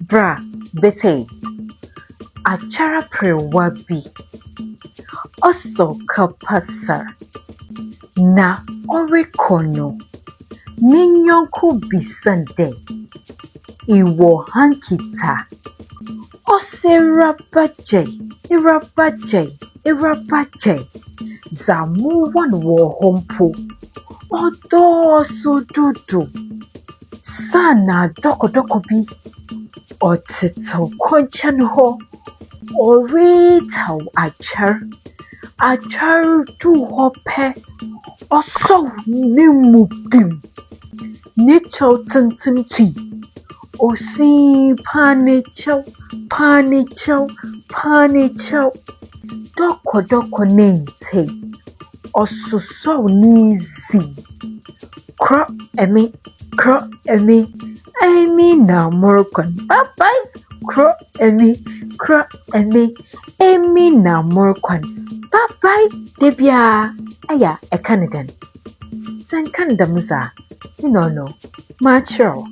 Bra, bete. Achara prewabi. Oso kapasa. Na orekono. Minyonko bisande. Iwo hankita. Ose irabaje. Zamu wan wo hompo. Odo so dudu. Sana doko bi. Otito konchan ho. Orita achar tu hope. Oso nimubim. Nicho tintin tui. Osi panicho. Doko nente. Osuso nizi. Kro emi. Emi na morkon. Bye. Kro emi. Emi na morkon. Bye. Debia. Aya, Canadian. San Canada muza. No. Macho.